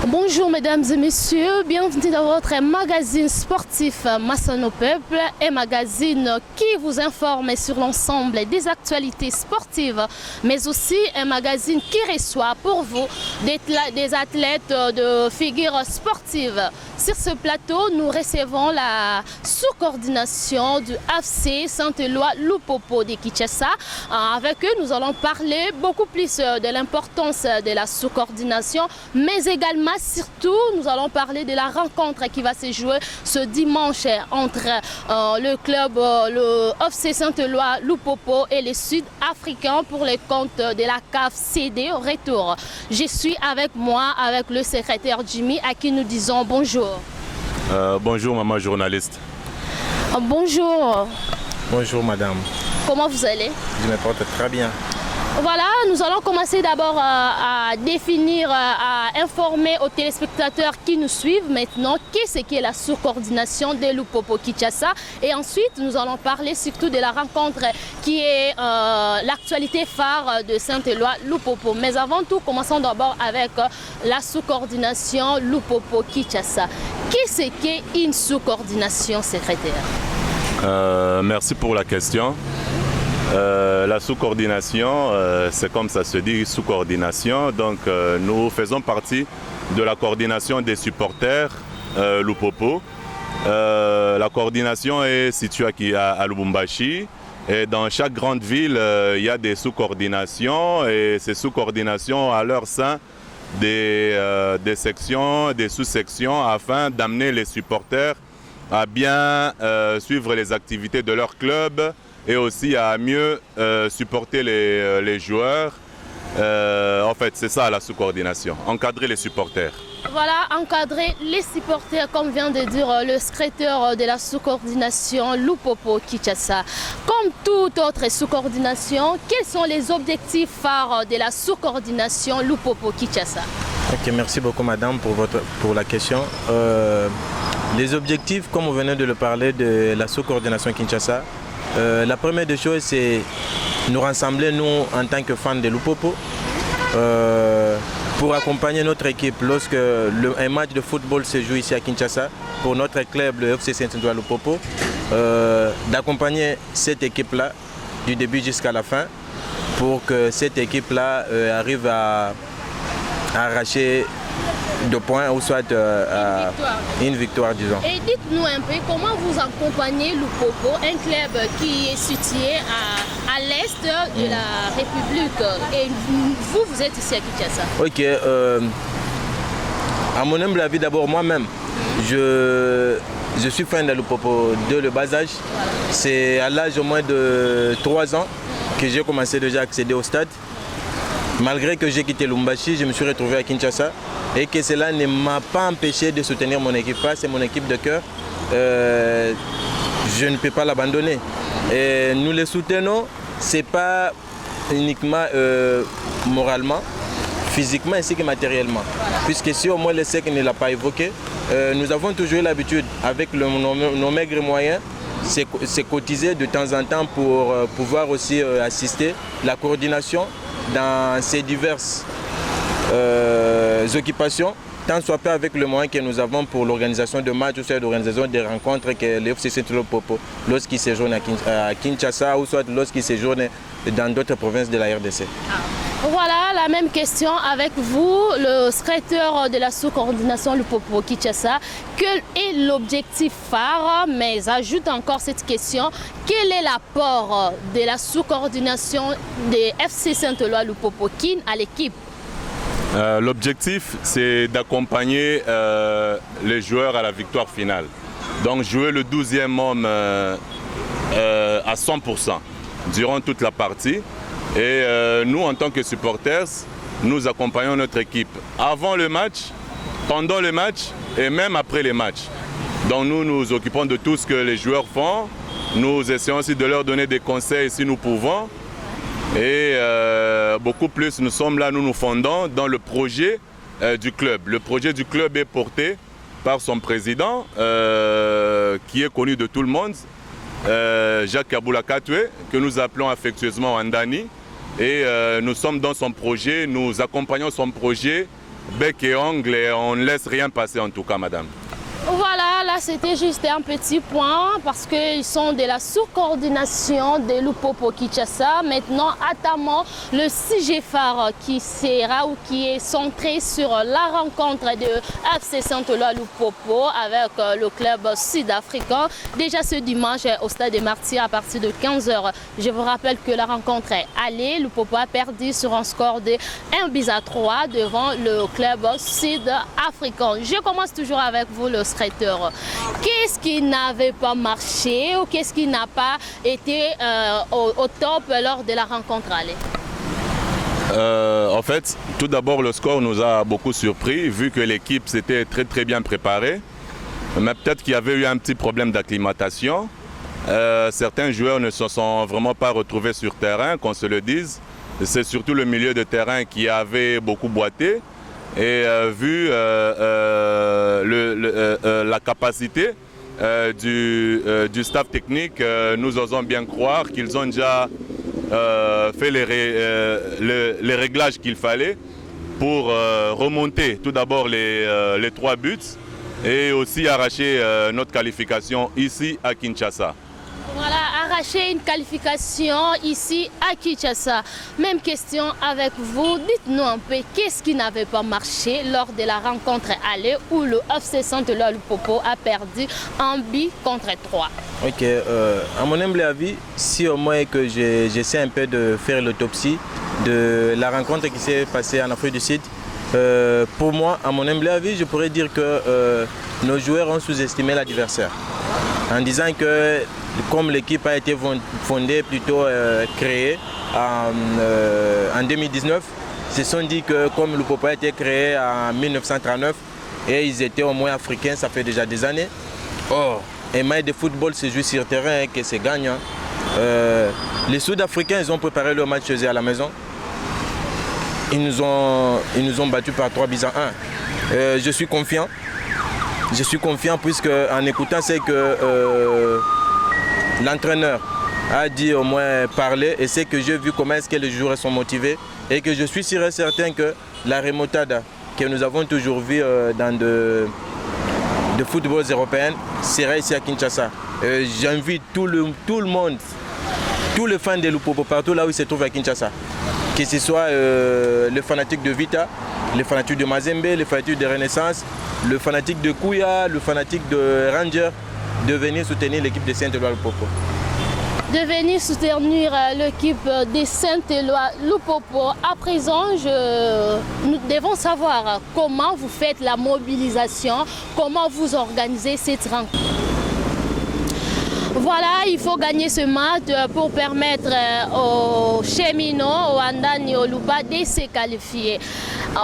Bonjour mesdames et messieurs, bienvenue dans votre magazine sportif Massano Peuple, un magazine qui vous informe sur l'ensemble des actualités sportives, mais aussi un magazine qui reçoit pour vous des athlètes de figures sportives. Sur ce plateau, nous recevons la sous-coordination du AFC Saint-Éloi Lupopo de Kinshasa. Avec eux, nous allons parler beaucoup plus de l'importance de la sous-coordination, mais également, surtout, nous allons parler de la rencontre qui va se jouer ce dimanche entre le club, le AFC Saint-Éloi Lupopo et les Sud-Africains pour le compte de la CAF CD au retour. Je suis avec moi, avec le secrétaire Jimmy, à qui nous disons bonjour. Bonjour maman journaliste. Bonjour. Bonjour madame. Comment vous allez? Je me porte très bien. Voilà, nous allons commencer d'abord à définir, à informer aux téléspectateurs qui nous suivent maintenant qu'est-ce qu'est la sous-coordination de Lupopo Kinshasa. Et ensuite, nous allons parler surtout de la rencontre qui est l'actualité phare de Saint-Éloi Lupopo. Mais avant tout, commençons d'abord avec la sous-coordination Lupopo Kinshasa. Qu'est-ce qu'est une sous-coordination, secrétaire? Merci pour la question. La sous-coordination, c'est comme ça se dit, sous-coordination. Donc nous faisons partie de la coordination des supporters Lupopo. La coordination est située à Lubumbashi. Et dans chaque grande ville, il y a des sous-coordinations. Et ces sous-coordinations, à leur sein, des sections, des sous-sections, afin d'amener les supporters à bien suivre les activités de leur club, et aussi à mieux supporter les joueurs. En fait, c'est ça la sous-coordination, encadrer les supporters. Voilà, encadrer les supporters, comme vient de dire le secrétaire de la sous-coordination Lupopo Kinshasa. Comme toute autre sous-coordination, quels sont les objectifs phares de la sous-coordination Lupopo Kinshasa? Ok, merci beaucoup madame pour la question. Les objectifs, comme vous venez de le parler, de la sous-coordination Kinshasa, la première des choses, c'est nous rassembler, nous, en tant que fans de Lupopo, pour accompagner notre équipe lorsque un match de football se joue ici à Kinshasa, pour notre club, le FC Saint-Éloi Lupopo, d'accompagner cette équipe-là du début jusqu'à la fin, pour que cette équipe-là arrive à arracher 2 points ou soit une victoire, disons. Et dites-nous un peu comment vous accompagnez Lupopo, un club qui est situé à l'est de la République. Et vous êtes ici à Kinshasa. Ok. À mon humble avis, d'abord moi-même, je suis fan de Lupopo de le bas âge. Voilà. C'est à l'âge au moins de 3 ans que j'ai commencé déjà à accéder au stade. Malgré que j'ai quitté Lubumbashi, je me suis retrouvé à Kinshasa et que cela ne m'a pas empêché de soutenir mon équipe. C'est mon équipe de cœur. Je ne peux pas l'abandonner. Nous les soutenons, ce n'est pas uniquement moralement, physiquement ainsi que matériellement. Puisque si au moins le SEC ne l'a pas évoqué, nous avons toujours eu l'habitude, avec nos maigres moyens, c'est cotiser de temps en temps pour pouvoir aussi assister la coordination dans ces diverses occupations, tant soit peu avec le moyen que nous avons pour l'organisation de matchs ou soit l'organisation des rencontres que le FC Saint-Éloi Lupopo lorsqu'il séjourne à Kinshasa ou soit lorsqu'il séjourne dans d'autres provinces de la RDC. Voilà, la même question avec vous, le secrétaire de la sous-coordination Lupopo Kinshasa. Quel est l'objectif phare? Mais ajoute encore cette question, quel est l'apport de la sous-coordination des FC Saint-Éloi Lupopo Kin à l'équipe? L'objectif, c'est d'accompagner les joueurs à la victoire finale. Donc jouer le 12e homme à 100% durant toute la partie. Et nous, en tant que supporters, nous accompagnons notre équipe avant le match, pendant le match et même après les matchs. Donc nous nous occupons de tout ce que les joueurs font. Nous essayons aussi de leur donner des conseils si nous pouvons. Et beaucoup plus, nous sommes là, nous nous fondons dans le projet du club. Le projet du club est porté par son président, qui est connu de tout le monde, Jacques Kabula Katwe, que nous appelons affectueusement Andani. Et nous sommes dans son projet, nous accompagnons son projet bec et ongle et on ne laisse rien passer en tout cas, madame. Voilà, là c'était juste un petit point parce qu'ils sont de la sous-coordination de Lupopo Kinshasa. Maintenant, attendons le sujet phare qui sera ou qui est centré sur la rencontre de FC Saint-Eloi Lupopo avec le club sud-africain. Déjà ce dimanche au stade des Martyrs à partir de 15 h. Je vous rappelle que la rencontre est allée. Lupopo a perdu sur un score de 1-3 devant le club sud-africain. Je commence toujours avec vous, le traiteur. Qu'est-ce qui n'avait pas marché ou qu'est-ce qui n'a pas été au top lors de la rencontre allée? En fait, tout d'abord, le score nous a beaucoup surpris vu que l'équipe s'était très bien préparée. Mais peut-être qu'il y avait eu un petit problème d'acclimatation. Certains joueurs ne se sont vraiment pas retrouvés sur terrain, qu'on se le dise. C'est surtout le milieu de terrain qui avait beaucoup boité. Et vu la capacité du staff technique, nous osons bien croire qu'ils ont déjà fait les réglages qu'il fallait pour remonter tout d'abord les 3 buts et aussi arracher notre qualification ici à Kinshasa. Voilà, arracher une qualification ici à Kinshasa. Même question avec vous. Dites-nous un peu, qu'est-ce qui n'avait pas marché lors de la rencontre allée où le FC Saint-Eloi Lupopo a perdu 1-3? Ok, à mon humble avis, si au moins que j'essaie un peu de faire l'autopsie de la rencontre qui s'est passée en Afrique du Sud, pour moi, à mon humble avis, je pourrais dire que nos joueurs ont sous-estimé l'adversaire. En disant que comme l'équipe a été fondée, plutôt créée en 2019, ils se sont dit que comme Lupopo a été créé en 1939 et ils étaient au moins africains, ça fait déjà des années. Or, un match de football se joue sur terrain et que c'est gagnant. Les Sud-Africains, ils ont préparé leur match chez eux à la maison. Ils nous ont battus par 3-1. Je suis confiant. Je suis confiant puisque en écoutant c'est que l'entraîneur a dit au moins parler et c'est que j'ai vu comment est-ce que les joueurs sont motivés et que je suis sûr et certain que la remontada que nous avons toujours vue dans de football européen sera ici à Kinshasa. J'invite tout le monde, tous les fans de Lupopo partout là où ils se trouvent à Kinshasa, que ce soit les fanatiques de Vita, les fanatiques de Mazembe, les fanatiques de Renaissance, le fanatique de Kouya, le fanatique de Ranger, de venir soutenir l'équipe de Saint-Eloi Lupopo. De venir soutenir l'équipe de Saint-Eloi Lupopo. À présent, nous devons savoir comment vous faites la mobilisation, comment vous organisez cette rencontre. Voilà, il faut gagner ce match pour permettre aux cheminots, aux Andani, aux Lupa de se qualifier.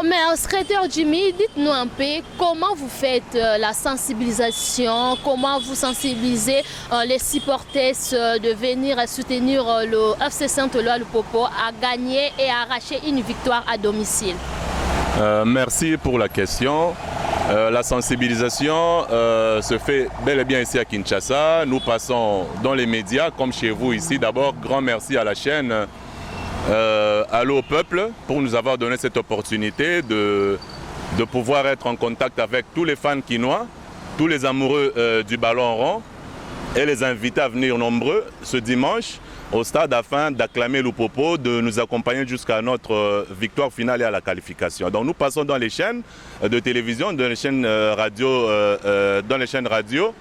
Mais secrétaire Jimmy, dites-nous un peu comment vous faites la sensibilisation, comment vous sensibilisez les supporters de venir soutenir le FC Saint-Eloi Lupopo à gagner et à arracher une victoire à domicile. Merci pour la question. La sensibilisation se fait bel et bien ici à Kinshasa. Nous passons dans les médias comme chez vous ici. D'abord, grand merci à la chaîne Allô au peuple pour nous avoir donné cette opportunité de pouvoir être en contact avec tous les fans quinois, tous les amoureux du ballon rond et les inviter à venir nombreux ce dimanche au stade afin d'acclamer Lupopo, de nous accompagner jusqu'à notre victoire finale et à la qualification. Donc nous passons dans les chaînes de télévision, dans les chaînes radio,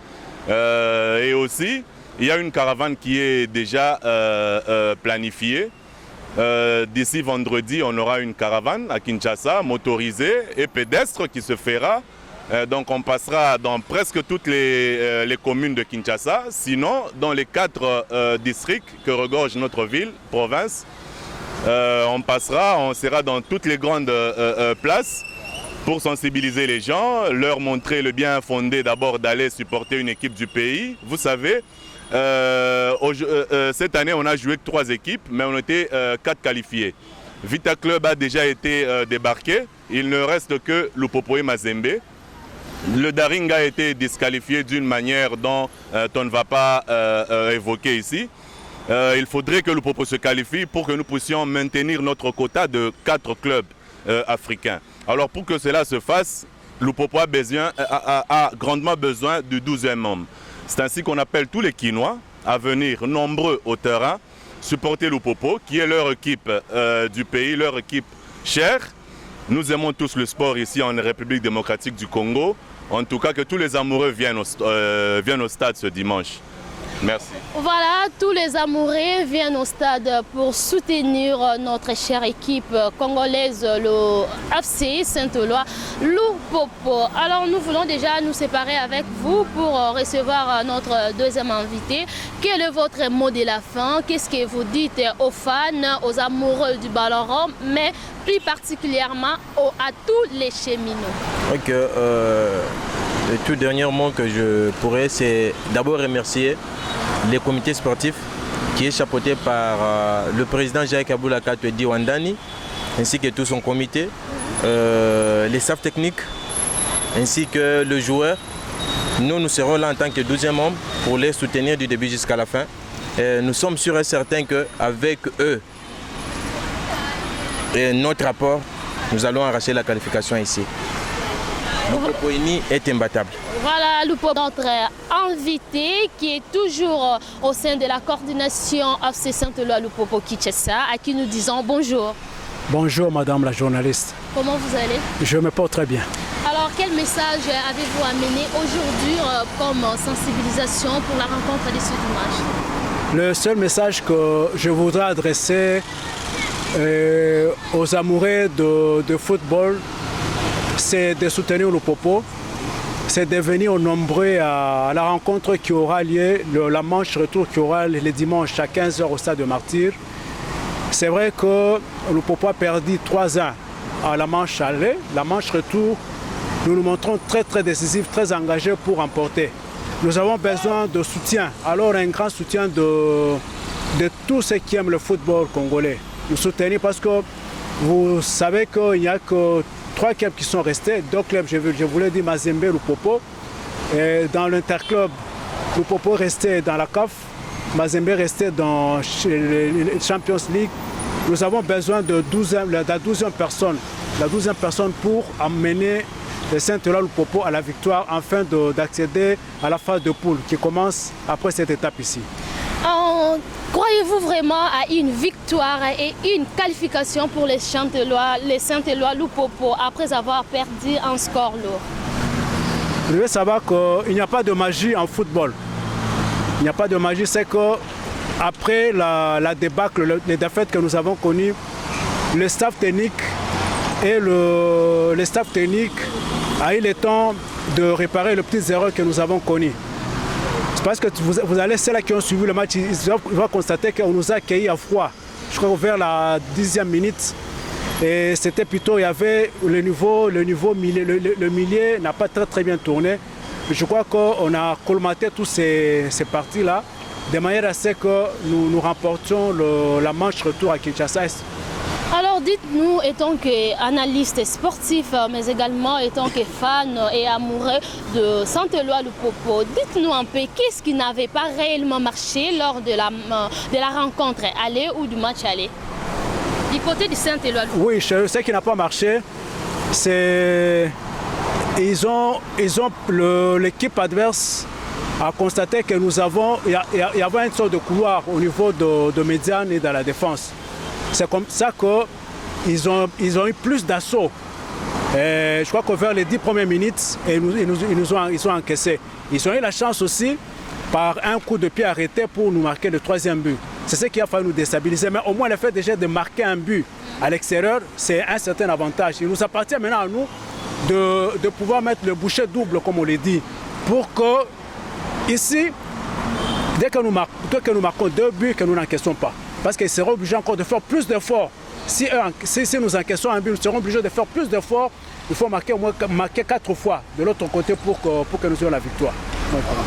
et aussi il y a une caravane qui est déjà planifiée. D'ici vendredi, on aura une caravane à Kinshasa, motorisée et pédestre qui se fera. Donc on passera dans presque toutes les communes de Kinshasa, sinon dans les 4 districts que regorge notre ville, province. On sera dans toutes les grandes places pour sensibiliser les gens, leur montrer le bien fondé d'abord d'aller supporter une équipe du pays. Vous savez, cette année on a joué que 3 équipes, mais on était 4 qualifiés. Vita Club a déjà été débarqué, il ne reste que Lupopo et Mazembe. Le Daring a été disqualifié d'une manière dont on ne va pas évoquer ici. Il faudrait que Lupopo se qualifie pour que nous puissions maintenir notre quota de 4 clubs africains. Alors pour que cela se fasse, Lupopo a grandement besoin du 12e membre. C'est ainsi qu'on appelle tous les Quinois à venir nombreux au terrain, supporter Lupopo, qui est leur équipe du pays, leur équipe chère. Nous aimons tous le sport ici en République démocratique du Congo. En tout cas, que tous les amoureux viennent au stade ce dimanche. Merci. Voilà, tous les amoureux viennent au stade pour soutenir notre chère équipe congolaise, le FC Saint-Éloi Lupopo. Alors nous voulons déjà nous séparer avec vous pour recevoir notre deuxième invité. Quel est votre mot de la fin? Qu'est-ce que vous dites aux fans, aux amoureux du ballon rond, mais plus particulièrement à tous les cheminots? Ok, le tout dernier mot que je pourrais, c'est d'abord remercier les comités sportifs qui est chapeauté par le président Jacques Aboulaka Twedi Wandani ainsi que tout son comité, les staffs techniques ainsi que le joueur. Nous serons là en tant que 12e membre pour les soutenir du début jusqu'à la fin. Et nous sommes sûrs et certains qu'avec eux et notre apport, nous allons arracher la qualification ici. Lupopo Uni est imbattable. Voilà, Lupopo, notre invité qui est toujours au sein de la coordination FC Saint-Éloi Lupopo Kinshasa, à qui nous disons bonjour. Bonjour madame la journaliste. Comment vous allez? Je me porte très bien. Alors quel message avez-vous amené aujourd'hui comme sensibilisation pour la rencontre de ce dimanche? Le seul message que je voudrais adresser aux amoureux de football, c'est de soutenir Lupopo, c'est de venir nombreux à la rencontre qui aura lieu, la manche retour qui aura le dimanche à 15h au stade de Martyrs. C'est vrai que Lupopo a perdu 3-1 à la manche aller. La manche retour, nous nous montrons très décisifs, très engagés pour remporter. Nous avons besoin de soutien, alors un grand soutien de tous ceux qui aiment le football congolais. Nous soutenir parce que vous savez qu'il n'y a que 3 clubs qui sont restés, 2 clubs, je voulais dire Mazembe, Lupopo. Et dans l'interclub, Lupopo restait dans la CAF, Mazembe restait dans la Champions League. Nous avons besoin de la 12e personne pour amener le Saint-Éloi Lupopo à la victoire afin d'accéder à la phase de poule qui commence après cette étape ici. Croyez-vous vraiment à une victoire et une qualification pour les Saint-Éloi Lupopo après avoir perdu un score lourd? Vous devez savoir qu'il n'y a pas de magie en football. Il n'y a pas de magie, c'est qu'après la débâcle, les défaites que nous avons connues, le staff technique a eu le temps de réparer les petites erreurs que nous avons connues. C'est parce que vous allez, ceux-là qui ont suivi le match, ils vont constater qu'on nous a accueillis à froid. Je crois vers la 10e minute. Et c'était plutôt, il y avait le milieu n'a pas très bien tourné. Je crois qu'on a colmaté tous ces parties-là, de manière à ce que nous remportions la manche retour à Kinshasa. Alors dites-nous, étant qu'analyste sportif, mais également étant que fan et amoureux de Saint-Éloi Lupopo, dites-nous un peu qu'est-ce qui n'avait pas réellement marché lors de la rencontre aller ou du match aller du côté du Saint-Éloi Lupopo? Oui, ce qui n'a pas marché, c'est l'équipe adverse a constaté que il y avait une sorte de couloir au niveau de médiane et de la défense. C'est comme ça qu'ils ont eu plus d'assaut. Je crois que vers les 10 premières minutes, ils ont encaissé. Ils ont eu la chance aussi, par un coup de pied arrêté, pour nous marquer le 3e but. C'est ce qui a fallu nous déstabiliser. Mais au moins, le fait déjà de marquer un but à l'extérieur, c'est un certain avantage. Il nous appartient maintenant à nous de pouvoir mettre le bouchée double, comme on l'a dit, pour que, ici, dès que nous marquons 2 buts, que nous n'encaissons pas. Parce qu'ils seront obligés encore de faire plus d'efforts. Si nous encaissons un but, nous serons obligés de faire plus d'efforts. Il faut marquer 4 fois de l'autre côté pour que nous ayons la victoire.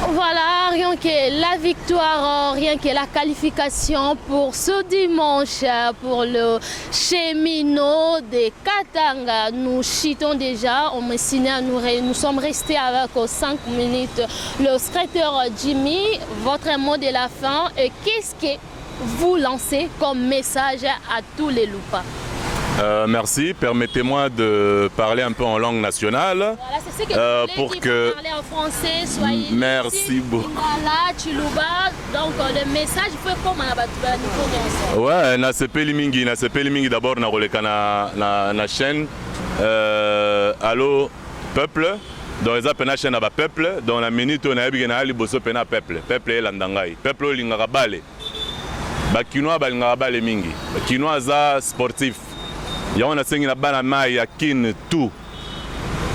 Voilà, rien que la victoire, rien que la qualification pour ce dimanche pour le cheminot de Katanga. Nous chitons déjà, nous sommes restés avec 5 minutes. Le secrétaire Jimmy, votre mot de la fin, qu'est-ce que vous lancez comme message à tous les Lupas? Merci. Permettez-moi de parler un peu en langue nationale. Voilà, c'est ce que je voulais pour dire, que... parler en français, soyez Merci beaucoup. Lingala, Chiluba, donc le message, il faut comme on a niveau. Ouais, na sepeli mingi d'abord na roleka na chaîne. Allô peuple. Donc les appels na chaîne na peuple. Dans la minute on a eu na ali boso pena peuple. Peuple est landangai. Peuple lingaka bale. Ba kinoa ba lingaka bale mingi. Ba kinoa za sportif. Ya on a sengi na bana mai ya kin tout.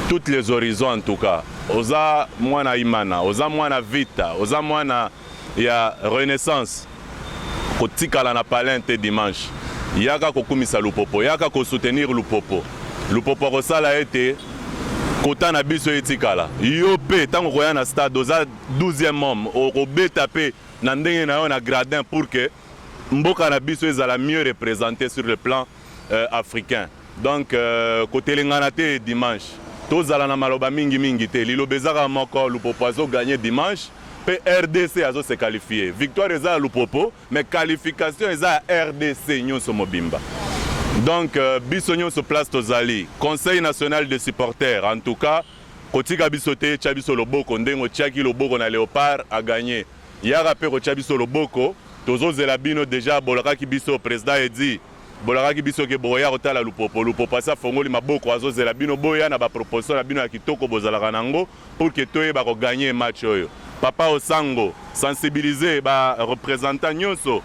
Toutes les horizons en tout cas. Oza mwana imana, oza mwana vita, oza mwana ya renaissance. Kotikala na palente dimanche. Yaka kokumisa lupopo, yaka ko soutenir lupopo. Lupopo kosala ete kota na biso etikala. Yo pe tango koya na stade oza 12e homme, okobeta pe na ndenge na yo na gradin pour que mboka na biso ezala mieux représenté sur le plan africain. Donc côté lengana dimanche. Tozala na maloba mingi te. Liloba ezaka moko lupopo azo gagner dimanche. Pe RDC azo se qualifier. Victoire eza lupopo, mais qualification eza RDC nyonso mobimba. Donc biso nyonso place tozali. Conseil national de supporters en tout cas, kotika biso te tia biso loboko ndengo tiaki loboko na Léopard a gagné. Yaka pe ko tia biso loboko, tozozela bino déjà bolakaki biso président edi. Bolakaki biso ke boya kotala lupopo. Lupopo asa fongoli maboko azozela bino boya na ba proposition na bino ya kitoko bozalaka nango pour que toyeba ko gagner match oyo. Papa Osango sensibiliser ba représentant nyonso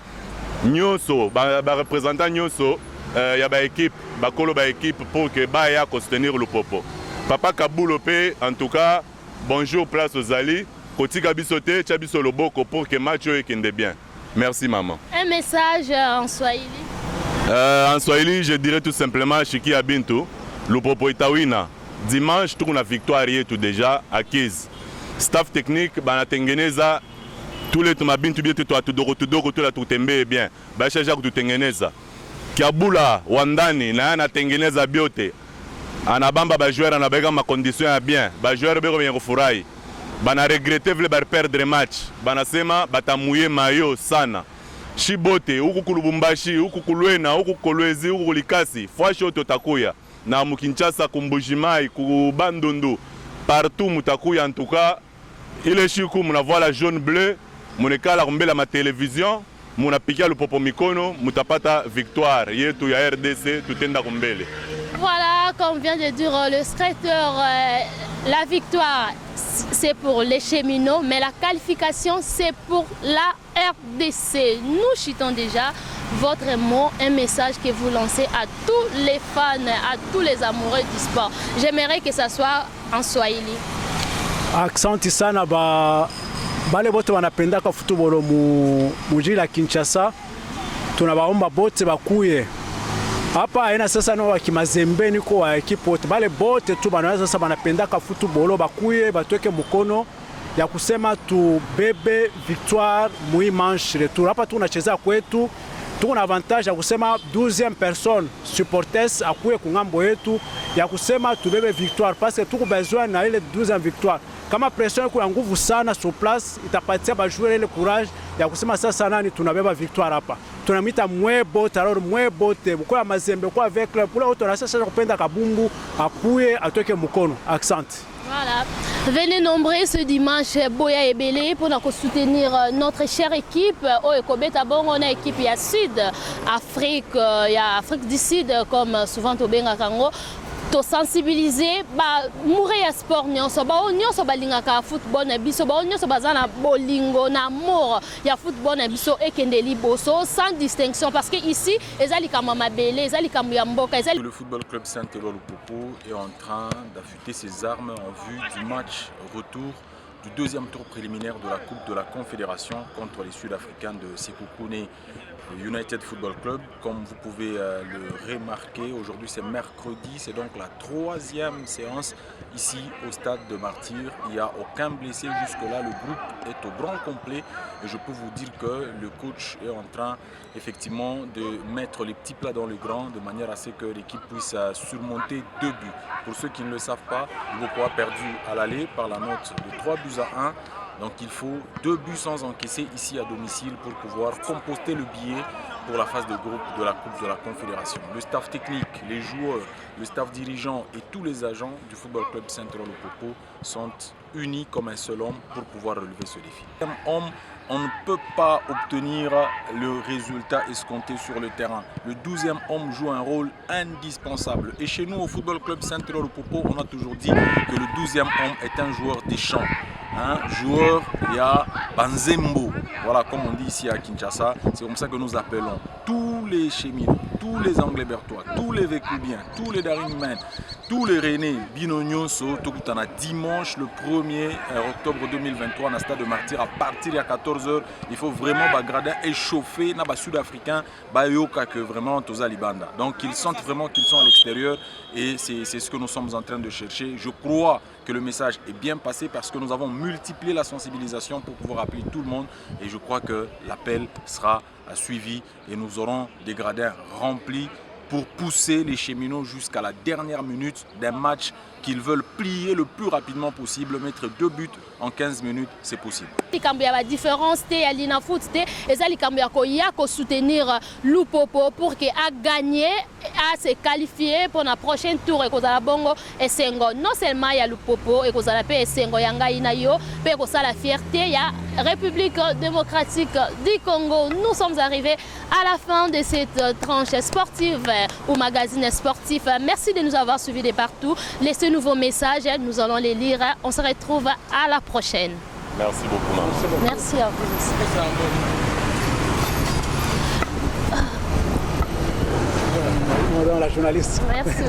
ba représentant nyonso ya ba équipe ba kolo ba équipe pour que ba ya ko soutenir lupopo. Papa Kabulo pe en tout cas bonjour place aux Ali kotika biso te tia biso loboko pour que match oyo ekende bien. Merci maman. Un message en Swahili. En Swahili, je dirais tout simplement Chiki Abintu, Lupopo Itawina. Dimanche, tout la victoire est tout déjà acquise. Staff technique, Banatengeneza, tous les Tumabintu bien tout tout la Tutembe bien. Bacha Jacques Tutengeneza. Kiabula, Wandani, na Tengeneza biote. Anabamba ba joueur anabega ma condition bien. Ba joueur bego bien kufurahi. Bana regretter vle bar perdre match. Bana sema batamouye mayo sana. Shibote, huku kulubumbashi, huku kulwena, huku kolwezi, huku kulikasi, fwashi oto takuya. Na mukinchasa kumbujimai, kubandundu, partout mutakuya en tout cas. Ile chiku muna voit la jaune bleue, munekala kumbela ma télévision, muna pikia lupopo mikono, mutapata victoire. Yetu ya RDC, tutenda kumbele. Voilà, comme vient de dire le secrétaire, la victoire c'est pour les cheminots, mais la qualification c'est pour la RDC. Nous chitons déjà votre mot, un message que vous lancez à tous les fans, à tous les amoureux du sport. J'aimerais que ça soit en Swahili. Asante sana bale bote wanapendaka football mujini la Kinshasa. Tunabaomba bote bakuye hapa aina sasa no wakimazembe niko wa ekipe bale bote tu banaweza sasa banapendaka football bakuye batweke mkono ya kusema tu bebe victoire mui manche retour. Hapa tunacheza kwetu, tuko na avantage ya kusema 12e personne supporters akuye kungambo yetu ya kusema tu bebe victoire parce que tuko besoin na ile 12e victoire. Kama pression iko nguvu sana sur place itapatia ba jouer ile courage ya kusema sasa nani tunabeba victoire hapa. Tunamita mwebote alors mwebote kwa mazembe kwa avec le pour auto sasa kupenda kabumbu akuye atoke mkono. Accent. Voilà. Venez nombreux ce dimanche Boya et Belé pour nous soutenir notre chère équipe. Oh, Ekobeta bon, on a équipe ya Sud Afrique, il y a Afrique du Sud comme souvent au Benga Kango. To sensibiliser ba mourir à sport nyonso ba nyonso balingaka football na biso ba nyonso bazana bolingo na amour ya football na biso ekendeli boso sans distinction parce que ici ezali kama mabele ezali kama ya mboka ezali. Le football club Saint-Éloi Lupopo est en train d'affûter ses armes en vue du match retour du deuxième tour préliminaire de la Coupe de la Confédération contre les Sud-Africains de Sekhukhune United Football Club. Comme vous pouvez le remarquer, aujourd'hui c'est mercredi, c'est donc la 3e séance ici au stade de Martyrs. Il n'y a aucun blessé jusque-là, le groupe est au grand complet et je peux vous dire que le coach est en train effectivement de mettre les petits plats dans le grand de manière à ce que l'équipe puisse surmonter 2 buts. Pour ceux qui ne le savent pas, Lupopo a perdu à l'aller par la note de 3-1. Donc il faut 2 buts sans encaisser ici à domicile pour pouvoir composter le billet pour la phase de groupe de la Coupe de la Confédération. Le staff technique, les joueurs, le staff dirigeant et tous les agents du Football Club Central Lupopo sont unis comme un seul homme pour pouvoir relever ce défi. On ne peut pas obtenir le résultat escompté sur le terrain. Le 12e homme joue un rôle indispensable. Et chez nous, au Football Club Central Lupopo, on a toujours dit que le 12e homme est un joueur des champs. Un joueur, il y a Banzembo, voilà comme on dit ici à Kinshasa, c'est comme ça que nous appelons tous les cheminots, tous les Anglais bertois, tous les Vécubiens, tous les Daringmen, tous les Rennais, Binonyonso, Tokutana, dimanche le 1er octobre 2023 dans le stade de Martyr à partir de 14h. Il faut vraiment gradin échauffer les Sud-Africains, que vraiment tous Libanda. Donc ils sentent vraiment qu'ils sont à l'extérieur et c'est ce que nous sommes en train de chercher. Je crois que le message est bien passé parce que nous avons multiplié la sensibilisation pour pouvoir appeler tout le monde et je crois que l'appel sera suivi et nous aurons des gradins remplis pour pousser les cheminots jusqu'à la dernière minute d'un match qu'ils veulent plier le plus rapidement possible, mettre 2 buts en 15 minutes, c'est possible. Il y a une différence, il y a une foot, et il y a soutenir Lupopo pour qu'il a gagné, à se qualifier pour le prochain tour. Non seulement il y a Lupopo, et la fierté, il y a République démocratique du Congo. Nous sommes arrivés à la fin de cette tranche sportive au magazine sportif. Merci de nous avoir suivis de partout. Laissez nouveaux messages, nous allons les lire. On se retrouve à la prochaine. Merci beaucoup, Maman. Merci à vous. La journaliste. Merci.